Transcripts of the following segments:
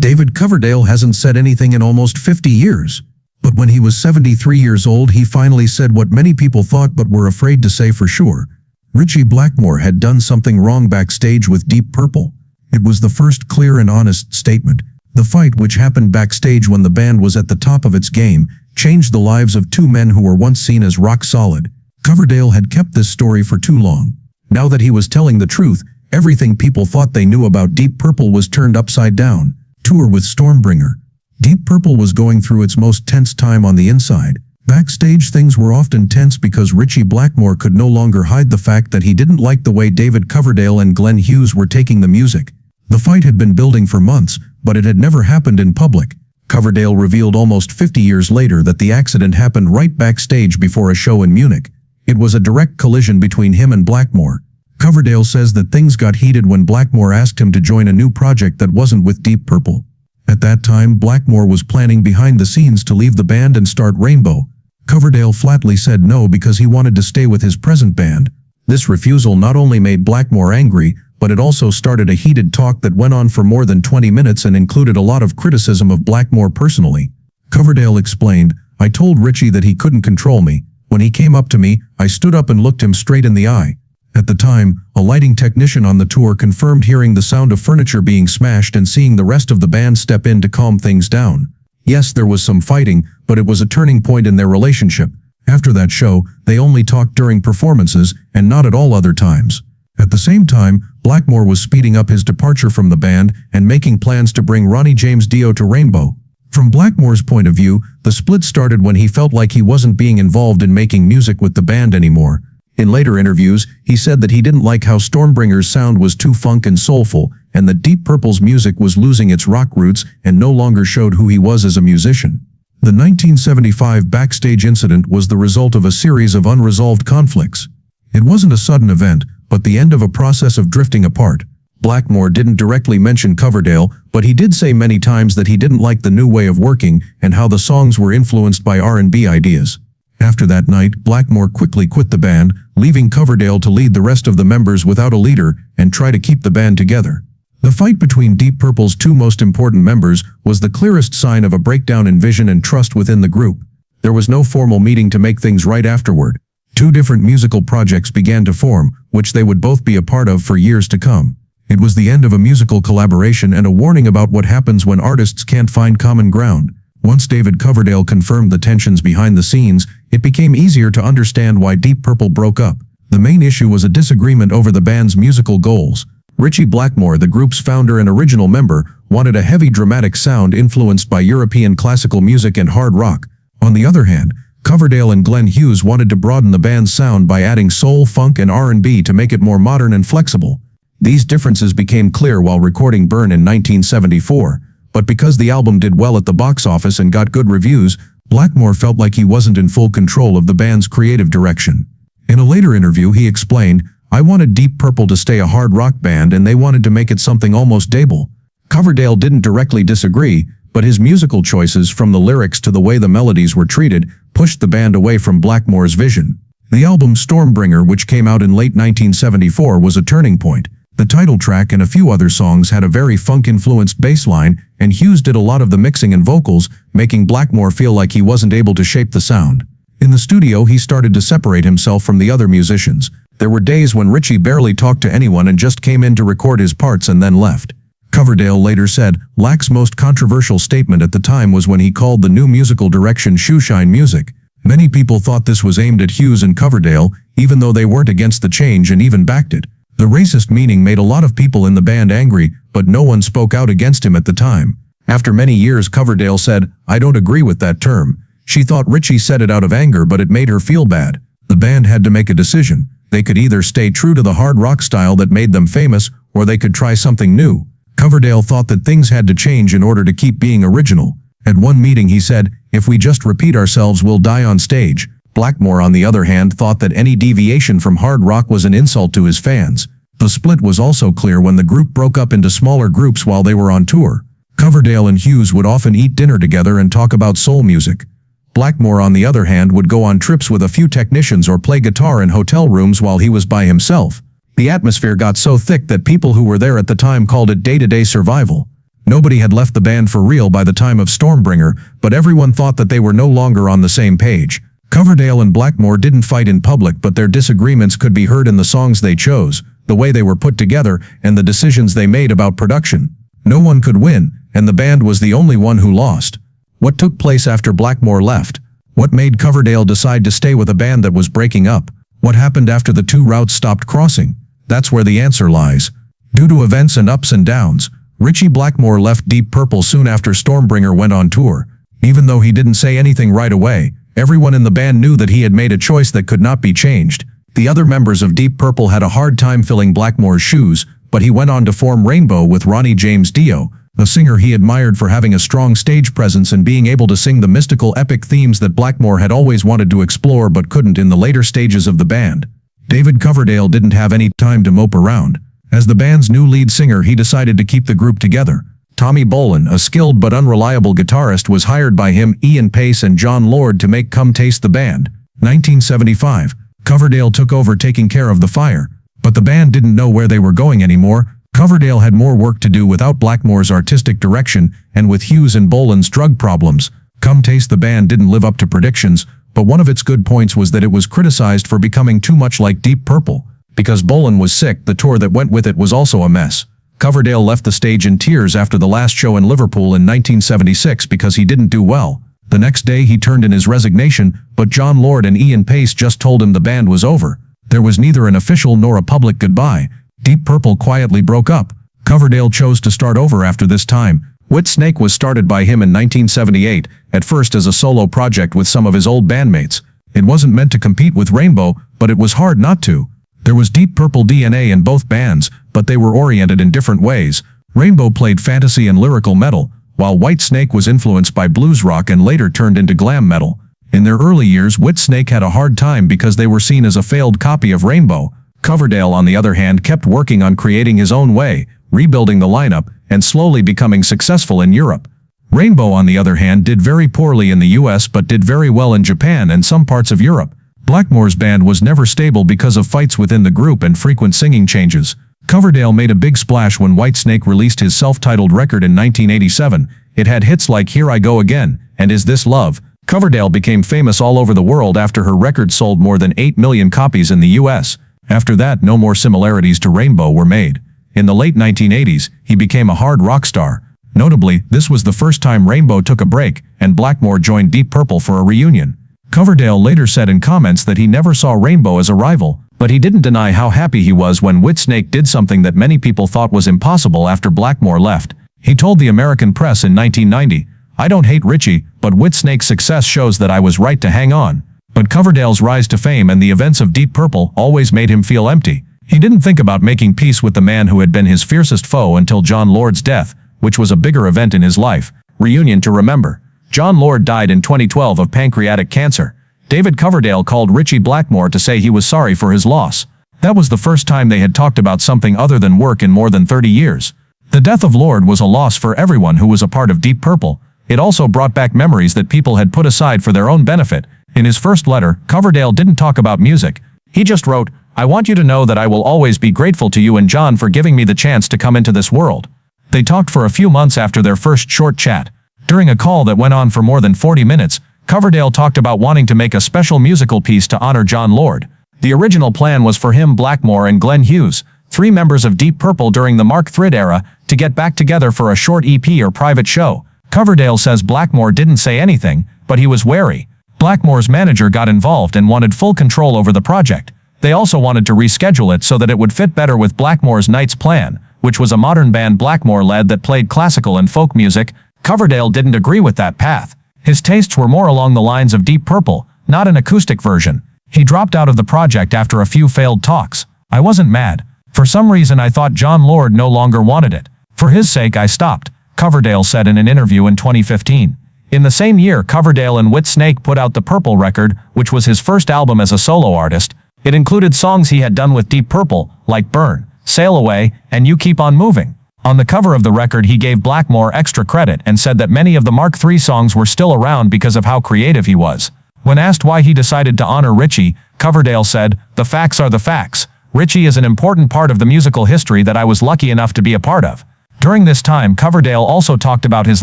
David Coverdale hasn't said anything in almost 50 years. But when he was 73 years old, he finally said what many people thought but were afraid to say for sure. Ritchie Blackmore had done something wrong backstage with Deep Purple. It was the first clear and honest statement. The fight, which happened backstage when the band was at the top of its game, changed the lives of two men who were once seen as rock solid. Coverdale had kept this story for too long. Now that he was telling the truth, everything people thought they knew about Deep Purple was turned upside down. Tour with Stormbringer. Deep Purple was going through its most tense time on the inside. Backstage, things were often tense because Ritchie Blackmore could no longer hide the fact that he didn't like the way David Coverdale and Glenn Hughes were taking the music. The fight had been building for months, but it had never happened in public. Coverdale revealed almost 50 years later that the accident happened right backstage before a show in Munich. It was a direct collision between him and Blackmore. Coverdale says that things got heated when Blackmore asked him to join a new project that wasn't with Deep Purple. At that time, Blackmore was planning behind the scenes to leave the band and start Rainbow. Coverdale flatly said no because he wanted to stay with his present band. This refusal not only made Blackmore angry, but it also started a heated talk that went on for more than 20 minutes and included a lot of criticism of Blackmore personally. Coverdale explained, "I told Ritchie that he couldn't control me. When he came up to me, I stood up and looked him straight in the eye." At the time, a lighting technician on the tour confirmed hearing the sound of furniture being smashed and seeing the rest of the band step in to calm things down. Yes, there was some fighting, but it was a turning point in their relationship. After that show, they only talked during performances and not at all other times. At the same time, Blackmore was speeding up his departure from the band and making plans to bring Ronnie James Dio to Rainbow. From Blackmore's point of view, the split started when he felt like he wasn't being involved in making music with the band anymore. In later interviews, he said that he didn't like how Stormbringer's sound was too funk and soulful, and that Deep Purple's music was losing its rock roots and no longer showed who he was as a musician. The 1975 Backstage incident was the result of a series of unresolved conflicts. It wasn't a sudden event, but the end of a process of drifting apart. Blackmore didn't directly mention Coverdale, but he did say many times that he didn't like the new way of working and how the songs were influenced by R&B ideas. After that night, Blackmore quickly quit the band, leaving Coverdale to lead the rest of the members without a leader and try to keep the band together. The fight between Deep Purple's two most important members was the clearest sign of a breakdown in vision and trust within the group. There was no formal meeting to make things right afterward. Two different musical projects began to form, which they would both be a part of for years to come. It was the end of a musical collaboration and a warning about what happens when artists can't find common ground. Once David Coverdale confirmed the tensions behind the scenes, it became easier to understand why Deep Purple broke up. The main issue was a disagreement over the band's musical goals. Ritchie Blackmore, the group's founder and original member, wanted a heavy dramatic sound influenced by European classical music and hard rock. On the other hand, Coverdale and Glenn Hughes wanted to broaden the band's sound by adding soul, funk, and R&B to make it more modern and flexible. These differences became clear while recording Burn in 1974. But because the album did well at the box office and got good reviews, Blackmore felt like he wasn't in full control of the band's creative direction. In a later interview, he explained, "I wanted Deep Purple to stay a hard rock band and they wanted to make it something almost Dable." Coverdale didn't directly disagree, but his musical choices, from the lyrics to the way the melodies were treated, pushed the band away from Blackmore's vision. The album Stormbringer, which came out in late 1974, was a turning point. The title track and a few other songs had a very funk-influenced bass line, and Hughes did a lot of the mixing and vocals, making Blackmore feel like he wasn't able to shape the sound. In the studio, he started to separate himself from the other musicians. There were days when Ritchie barely talked to anyone and just came in to record his parts and then left. Coverdale later said, Lack's most controversial statement at the time was when he called the new musical direction shoeshine music. Many people thought this was aimed at Hughes and Coverdale, even though they weren't against the change and even backed it. The racist meaning made a lot of people in the band angry, but no one spoke out against him at the time. After many years, Coverdale said, "I don't agree with that term." She thought Ritchie said it out of anger, but it made her feel bad. The band had to make a decision. They could either stay true to the hard rock style that made them famous, or they could try something new. Coverdale thought that things had to change in order to keep being original. At one meeting he said, "If we just repeat ourselves, we'll die on stage." Blackmore, on the other hand, thought that any deviation from hard rock was an insult to his fans. The split was also clear when the group broke up into smaller groups while they were on tour. Coverdale and Hughes would often eat dinner together and talk about soul music. Blackmore, on the other hand, would go on trips with a few technicians or play guitar in hotel rooms while he was by himself. The atmosphere got so thick that people who were there at the time called it day-to-day survival. Nobody had left the band for real by the time of Stormbringer, but everyone thought that they were no longer on the same page. Coverdale and Blackmore didn't fight in public, but their disagreements could be heard in the songs they chose, the way they were put together, and the decisions they made about production. No one could win, and the band was the only one who lost. What took place after Blackmore left? What made Coverdale decide to stay with a band that was breaking up? What happened after the two routes stopped crossing? That's where the answer lies. Due to events and ups and downs, Ritchie Blackmore left Deep Purple soon after Stormbringer went on tour. Even though he didn't say anything right away, everyone in the band knew that he had made a choice that could not be changed. The other members of Deep Purple had a hard time filling Blackmore's shoes, but he went on to form Rainbow with Ronnie James Dio, a singer he admired for having a strong stage presence and being able to sing the mystical epic themes that Blackmore had always wanted to explore but couldn't in the later stages of the band. David Coverdale didn't have any time to mope around. As the band's new lead singer, he decided to keep the group together. Tommy Bolin, a skilled but unreliable guitarist, was hired by him, Ian Pace and John Lord to make Come Taste the Band. 1975. Coverdale took over taking care of the fire. But the band didn't know where they were going anymore. Coverdale had more work to do without Blackmore's artistic direction and with Hughes and Bolin's drug problems. Come Taste the Band didn't live up to predictions, but one of its good points was that it was criticized for becoming too much like Deep Purple. Because Bolin was sick, the tour that went with it was also a mess. Coverdale left the stage in tears after the last show in Liverpool in 1976 because he didn't do well. The next day he turned in his resignation, but John Lord and Ian Pace just told him the band was over. There was neither an official nor a public goodbye. Deep Purple quietly broke up. Coverdale chose to start over after this time. Whitesnake was started by him in 1978, at first as a solo project with some of his old bandmates. It wasn't meant to compete with Rainbow, but it was hard not to. There was Deep Purple DNA in both bands, but they were oriented in different ways. Rainbow played fantasy and lyrical metal, while Whitesnake was influenced by blues rock and later turned into glam metal. In their early years, Whitesnake had a hard time because they were seen as a failed copy of Rainbow. Coverdale, on the other hand, kept working on creating his own way, rebuilding the lineup, and slowly becoming successful in Europe. Rainbow, on the other hand, did very poorly in the US but did very well in Japan and some parts of Europe. Blackmore's band was never stable because of fights within the group and frequent singing changes. Coverdale made a big splash when Whitesnake released his self-titled record in 1987. It had hits like Here I Go Again and Is This Love. Coverdale became famous all over the world after her record sold more than 8 million copies in the US. After that, no more similarities to Rainbow were made. In the late 1980s, he became a hard rock star. Notably, this was the first time Rainbow took a break, and Blackmore joined Deep Purple for a reunion. Coverdale later said in comments that he never saw Rainbow as a rival, but he didn't deny how happy he was when Whitesnake did something that many people thought was impossible after Blackmore left. He told the American press in 1990, "I don't hate Ritchie, but Whitesnake's success shows that I was right to hang on." But Coverdale's rise to fame and the events of Deep Purple always made him feel empty. He didn't think about making peace with the man who had been his fiercest foe until John Lord's death, which was a bigger event in his life. Reunion to remember. John Lord died in 2012 of pancreatic cancer. David Coverdale called Ritchie Blackmore to say he was sorry for his loss. That was the first time they had talked about something other than work in more than 30 years. The death of Lord was a loss for everyone who was a part of Deep Purple. It also brought back memories that people had put aside for their own benefit. In his first letter, Coverdale didn't talk about music. He just wrote, "I want you to know that I will always be grateful to you and John for giving me the chance to come into this world." They talked for a few months after their first short chat. During a call that went on for more than 40 minutes, Coverdale talked about wanting to make a special musical piece to honor John Lord. The original plan was for him, Blackmore, and Glenn Hughes, 3 members of Deep Purple during the Mark III era, to get back together for a short EP or private show. Coverdale says Blackmore didn't say anything, but he was wary. Blackmore's manager got involved and wanted full control over the project. They also wanted to reschedule it so that it would fit better with Blackmore's Night's Plan, which was a modern band Blackmore led that played classical and folk music. Coverdale didn't agree with that path. His tastes were more along the lines of Deep Purple, not an acoustic version. He dropped out of the project after a few failed talks. "I wasn't mad. For some reason I thought John Lord no longer wanted it. For his sake I stopped," Coverdale said in an interview in 2015. In the same year, Coverdale and Whitesnake put out the Purple record, which was his first album as a solo artist. It included songs he had done with Deep Purple, like Burn, Sail Away, and You Keep On Moving. On the cover of the record, he gave Blackmore extra credit and said that many of the Mark III songs were still around because of how creative he was. When asked why he decided to honor Ritchie, Coverdale said, "The facts are the facts. Ritchie is an important part of the musical history that I was lucky enough to be a part of." During this time, Coverdale also talked about his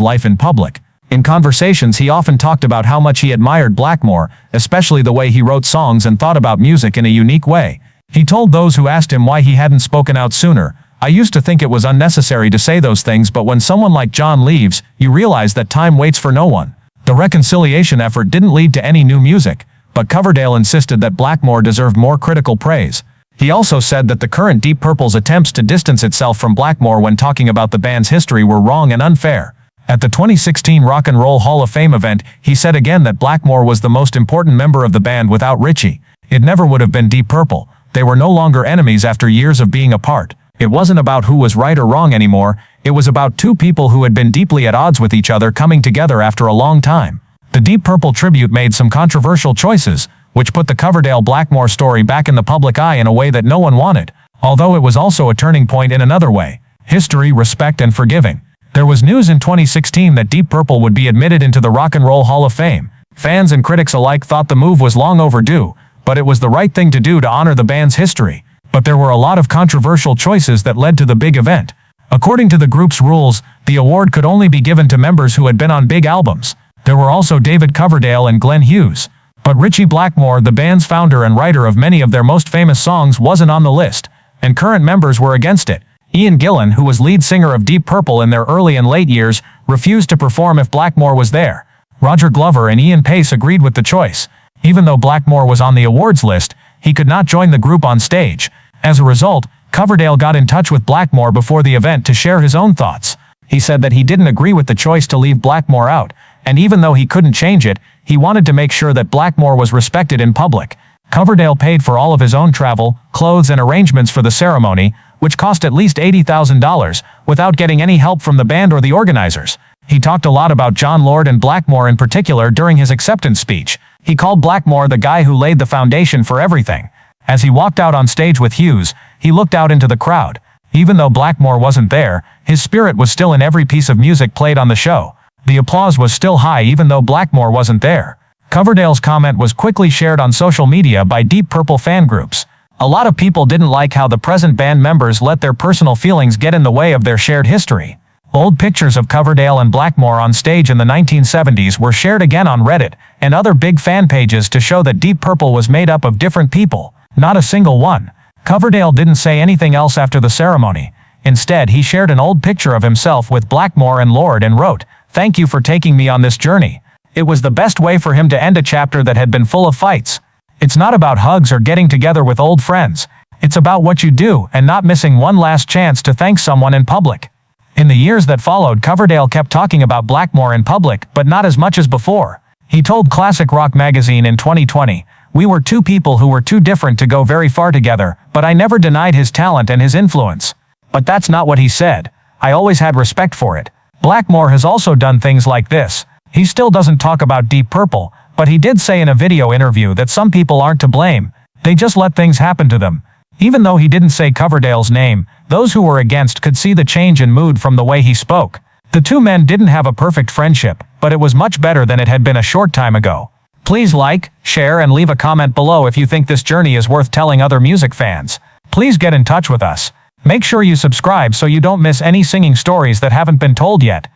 life in public. In conversations, he often talked about how much he admired Blackmore, especially the way he wrote songs and thought about music in a unique way. He told those who asked him why he hadn't spoken out sooner, "I used to think it was unnecessary to say those things, but when someone like John leaves, you realize that time waits for no one." The reconciliation effort didn't lead to any new music, but Coverdale insisted that Blackmore deserved more critical praise. He also said that the current Deep Purple's attempts to distance itself from Blackmore when talking about the band's history were wrong and unfair. At the 2016 Rock and Roll Hall of Fame event, he said again that Blackmore was the most important member of the band without Ritchie. It never would have been Deep Purple. They were no longer enemies after years of being apart. It wasn't about who was right or wrong anymore, it was about two people who had been deeply at odds with each other coming together after a long time. The Deep Purple tribute made some controversial choices, which put the Coverdale-Blackmore story back in the public eye in a way that no one wanted, although it was also a turning point in another way: history, respect, and forgiving. There was news in 2016 that Deep Purple would be admitted into the Rock and Roll Hall of Fame. Fans and critics alike thought the move was long overdue, but it was the right thing to do to honor the band's history. But there were a lot of controversial choices that led to the big event. According to the group's rules, the award could only be given to members who had been on big albums. There were also David Coverdale and Glenn Hughes. But Ritchie Blackmore, the band's founder and writer of many of their most famous songs, wasn't on the list, and current members were against it. Ian Gillan, who was lead singer of Deep Purple in their early and late years, refused to perform if Blackmore was there. Roger Glover and Ian Pace agreed with the choice. Even though Blackmore was on the awards list, he could not join the group on stage. As a result, Coverdale got in touch with Blackmore before the event to share his own thoughts. He said that he didn't agree with the choice to leave Blackmore out, and even though he couldn't change it, he wanted to make sure that Blackmore was respected in public. Coverdale paid for all of his own travel, clothes, and arrangements for the ceremony, which cost at least $80,000, without getting any help from the band or the organizers. He talked a lot about John Lord and Blackmore in particular during his acceptance speech. He called Blackmore the guy who laid the foundation for everything. As he walked out on stage with Hughes, he looked out into the crowd. Even though Blackmore wasn't there, his spirit was still in every piece of music played on the show. The applause was still high even though Blackmore wasn't there. Coverdale's comment was quickly shared on social media by Deep Purple fan groups. A lot of people didn't like how the present band members let their personal feelings get in the way of their shared history. Old pictures of Coverdale and Blackmore on stage in the 1970s were shared again on Reddit and other big fan pages to show that Deep Purple was made up of different people, not a single one. Coverdale didn't say anything else after the ceremony. Instead, he shared an old picture of himself with Blackmore and Lord and wrote, "Thank you for taking me on this journey." It was the best way for him to end a chapter that had been full of fights. It's not about hugs or getting together with old friends. It's about what you do and not missing one last chance to thank someone in public. In the years that followed, Coverdale kept talking about Blackmore in public, but not as much as before. He told Classic Rock magazine in 2020, "We were two people who were too different to go very far together, but I never denied his talent and his influence." But that's not what he said. "I always had respect for it." Blackmore has also done things like this. He still doesn't talk about Deep Purple, but he did say in a video interview that some people aren't to blame. They just let things happen to them. Even though he didn't say Coverdale's name, those who were against could see the change in mood from the way he spoke. The two men didn't have a perfect friendship, but it was much better than it had been a short time ago. Please like, share, and leave a comment below if you think this journey is worth telling other music fans. Please get in touch with us. Make sure you subscribe so you don't miss any singing stories that haven't been told yet.